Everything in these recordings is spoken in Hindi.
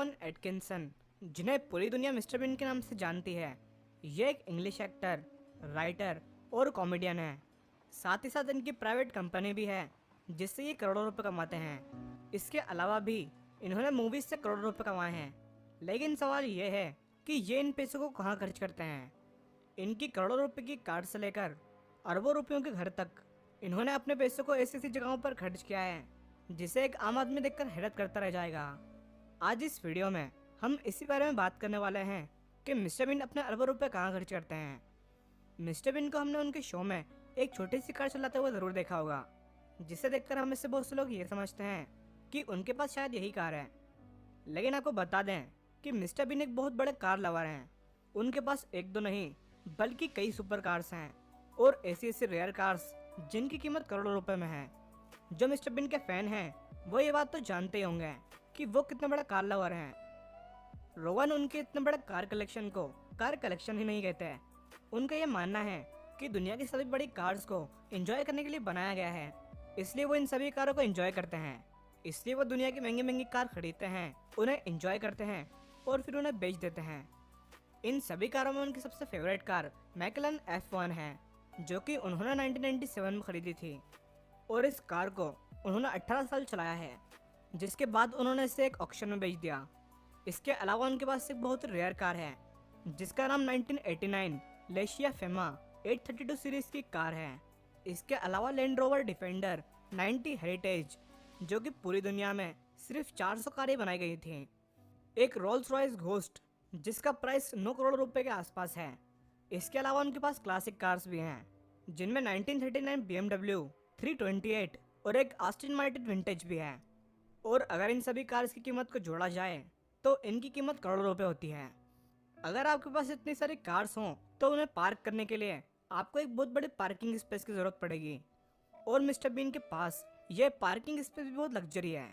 रोवन एटकिंसन, जिन्हें पूरी दुनिया मिस्टर बीन के नाम से जानती है, ये एक इंग्लिश एक्टर, राइटर और कॉमेडियन है। साथ ही साथ इनकी प्राइवेट कंपनी भी है जिससे ये करोड़ों रुपए कमाते हैं। इसके अलावा भी इन्होंने मूवीज से करोड़ों रुपए कमाए हैं। लेकिन सवाल ये है कि ये इन पैसों को कहाँ खर्च करते हैं। इनकी करोड़ों रुपए की कार से लेकर अरबों रुपयों के घर तक इन्होंने अपने पैसों को ऐसी ऐसी जगहों पर खर्च किया है जिसे एक आम आदमी देखकर हैरत करता रह जाएगा। आज इस वीडियो में हम इसी बारे में बात करने वाले हैं कि मिस्टर बीन अपने अरबों रुपए कहाँ खर्च करते हैं। मिस्टर बीन को हमने उनके शो में एक छोटी सी कार चलाते हुए जरूर देखा होगा, जिसे देखकर हम इससे बहुत से लोग ये समझते हैं कि उनके पास शायद यही कार है। लेकिन आपको बता दें कि मिस्टर बीन एक बहुत बड़े कार लवर हैं। उनके पास एक दो नहीं बल्कि कई सुपर कार्स हैं और ऐसी ऐसी रेयर कार्स जिनकी कीमत करोड़ों रुपए में है। जो मिस्टर बीन के फैन हैं वो ये बात तो जानते ही होंगे कि वो कितना बड़ा कार लवर हैं। रोवन उनके इतने बड़े कार कलेक्शन को कार कलेक्शन ही नहीं कहते हैं। उनका ये मानना है कि दुनिया की सभी बड़ी कार्स को एंजॉय करने के लिए बनाया गया है, इसलिए वो इन सभी कारों को एंजॉय करते हैं। इसलिए वो दुनिया की महंगी महंगी कार खरीदते हैं, उन्हें एंजॉय करते हैं और फिर उन्हें बेच देते हैं। इन सभी कारों में उनकी सबसे फेवरेट कार मैकलन F1 है, जो कि उन्होंने 1997 में खरीदी थी और इस कार को उन्होंने 18 साल चलाया है, जिसके बाद उन्होंने इसे एक ऑक्शन में बेच दिया। इसके अलावा उनके पास एक बहुत रेयर कार है जिसका नाम 1989 लेशिया फेमा 832 सीरीज की कार है। इसके अलावा लैंड रोवर डिफेंडर 90 हेरिटेज, जो कि पूरी दुनिया में सिर्फ 400 कारें बनाई गई थी। एक रोल्स रॉयस घोस्ट जिसका प्राइस 9 करोड़ रुपए के आसपास है। इसके अलावा उनके पास क्लासिक कार्स भी हैं जिनमें 1939 BMW 328 और एक आस्टन मार्टिन विंटेज भी है। और अगर इन सभी कार्स की कीमत को जोड़ा जाए तो इनकी कीमत करोड़ों रुपए होती है। अगर आपके पास इतनी सारी कार्स हों तो उन्हें पार्क करने के लिए आपको एक बहुत बड़ी पार्किंग स्पेस की जरूरत पड़ेगी और मिस्टर बीन के पास यह पार्किंग स्पेस भी बहुत लग्जरी है।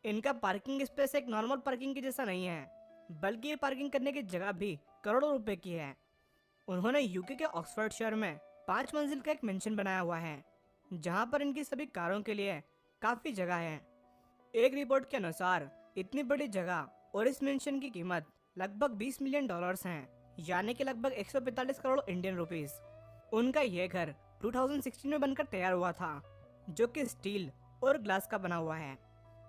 इनका पार्किंग स्पेस एक नॉर्मल पार्किंग के जैसा नहीं है, बल्कि ये पार्किंग करने की जगह भी करोड़ों रुपए की है। उन्होंने यूके के ऑक्सफोर्ड शहर में 5 मंजिल का एक मेंशन बनाया हुआ है जहां पर इनकी सभी कारों के लिए काफी जगह है। एक रिपोर्ट के अनुसार इतनी बड़ी जगह और इस मेंशन की कीमत लगभग $20 मिलियन हैं, यानी कि लगभग 145 करोड़ इंडियन रुपीस। उनका यह घर 2016 में बनकर तैयार हुआ था, जो कि स्टील और ग्लास का बना हुआ है।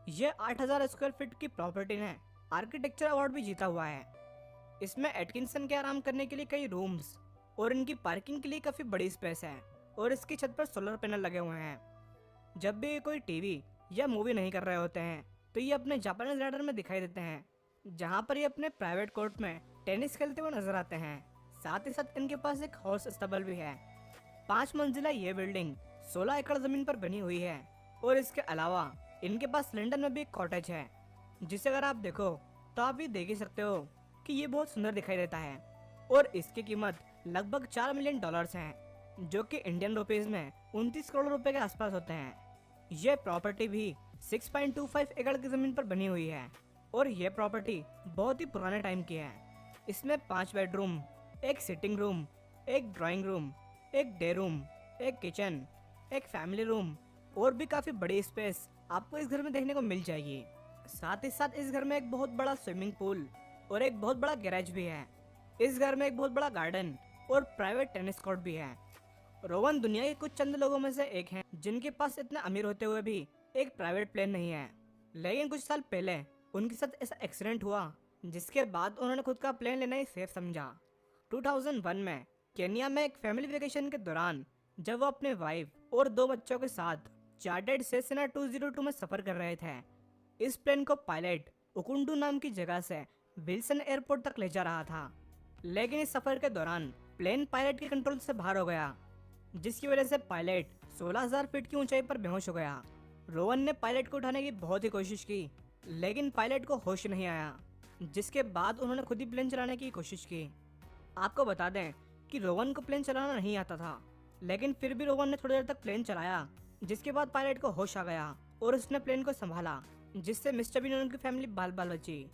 यह 8000 स्क्वायर फीट की प्रॉपर्टी ने आर्किटेक्चर अवार्ड भी जीता हुआ है। इसमें एटकिंसन के आराम करने के लिए कई रूम्स और इनकी पार्किंग के लिए काफी बड़ी स्पेस है और इसकी छत पर सोलर पैनल लगे हुए हैं। जब भी ये कोई टीवी या मूवी नहीं कर रहे होते हैं तो ये अपने जापानीज राइडर में दिखाई देते हैं, जहाँ पर ये अपने प्राइवेट कोर्ट में टेनिस खेलते हुए नजर आते हैं। साथ ही साथ इनके पास एक हॉर्स स्टेबल भी है। 5 मंजिला ये बिल्डिंग 16 एकड़ जमीन पर बनी हुई है और इसके अलावा इनके पास लंदन में भी एक कॉटेज है, जिसे अगर आप देखो तो आप ये देख ही सकते हो कि ये बहुत सुंदर दिखाई देता है और इसकी कीमत लगभग $4 मिलियन है, जो कि इंडियन रुपीज में 29 करोड़ रुपए के आसपास होते हैं। यह प्रॉपर्टी भी 6.25 एकड़ की जमीन पर बनी हुई है और यह प्रॉपर्टी बहुत ही पुराने टाइम की है। इसमें 5 बेडरूम, एक सिटिंग रूम, एक ड्राइंग रूम, एक डे रूम, एक किचन, एक फैमिली रूम और भी काफी बड़ी स्पेस आपको इस घर में देखने को मिल जाएगी। साथ ही साथ इस घर में एक बहुत बड़ा स्विमिंग पूल और एक बहुत बड़ा गैरेज भी है। इस घर में एक बहुत बड़ा गार्डन और प्राइवेट टेनिस कोर्ट भी है। रोवन दुनिया के कुछ चंद लोगों में से एक हैं जिनके पास इतने अमीर होते हुए भी एक प्राइवेट प्लेन नहीं है। लेकिन कुछ साल पहले उनके साथ ऐसा एक्सीडेंट हुआ जिसके बाद उन्होंने खुद का प्लेन लेना ही सेफ समझा। 2001 में केन्या में एक फैमिली वेकेशन के दौरान जब वो अपने वाइफ और 2 बच्चों के साथ चार्टर्ड सेसेना 202 में सफर कर रहे थे। इस प्लेन को पायलट उकुंडू नाम की जगह से विल्सन एयरपोर्ट तक ले जा रहा था, लेकिन इस सफर के दौरान प्लेन पायलट के कंट्रोल से बाहर हो गया, जिसकी वजह से पायलट 16,000 फीट की ऊंचाई पर बेहोश हो गया। रोवन ने पायलट को उठाने की बहुत ही कोशिश की, लेकिन पायलट को होश नहीं आया, जिसके बाद उन्होंने खुद ही प्लेन चलाने की कोशिश की। आपको बता दें कि रोवन को प्लेन चलाना नहीं आता था, लेकिन फिर भी रोवन ने थोड़ी देर तक प्लेन चलाया, जिसके बाद पायलट को होश आ गया और उसने प्लेन को संभाला, जिससे मिस्टर बीन और उनकी फैमिली बाल बाल बची।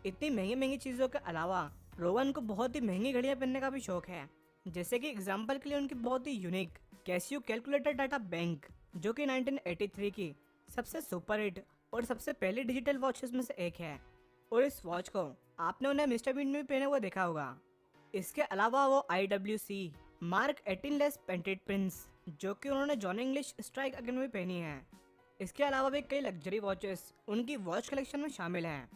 इतनी महंगी महंगी चीजों के अलावा रोवन को बहुत ही महंगी घड़ियां पहनने का भी शौक है। जैसे कि एग्जाम्पल के लिए उनकी बहुत ही unique Casio calculator data bank, जो कि 1983 की सबसे सुपर हिट और सबसे पहली डिजिटल वॉचेस में से एक है। और इस वॉच को आपने उन्हें मिस्टर बीन में पहने हुए देखा होगा। इसके अलावा वो IWC mark 18 less painted Prince जो कि उन्होंने जॉन इंग्लिश स्ट्राइक अगेन में पहनी है। इसके अलावा भी कई लग्जरी वॉचेस उनकी वॉच कलेक्शन में शामिल हैं।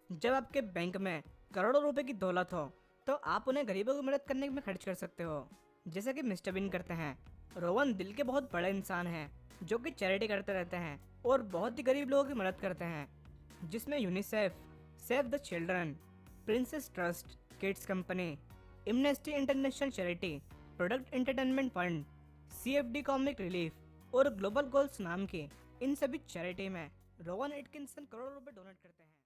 जब आपके बैंक में करोड़ों रुपए की दौलत हो तो आप उन्हें गरीबों की मदद करने में खर्च कर सकते हो, जैसे कि मिस्टर बीन करते हैं। रोवन दिल के बहुत बड़े इंसान हैं जो कि चैरिटी करते रहते हैं और बहुत ही गरीब लोगों की मदद करते हैं, जिसमें UNICEF, save the children, princess trust, kids company, amnesty international charity, product entertainment fund, CFD comic relief और ग्लोबल गोल्स नाम की इन सभी चैरिटी में रोवन एटकिंसन करोड़ों रुपए डोनेट करते हैं।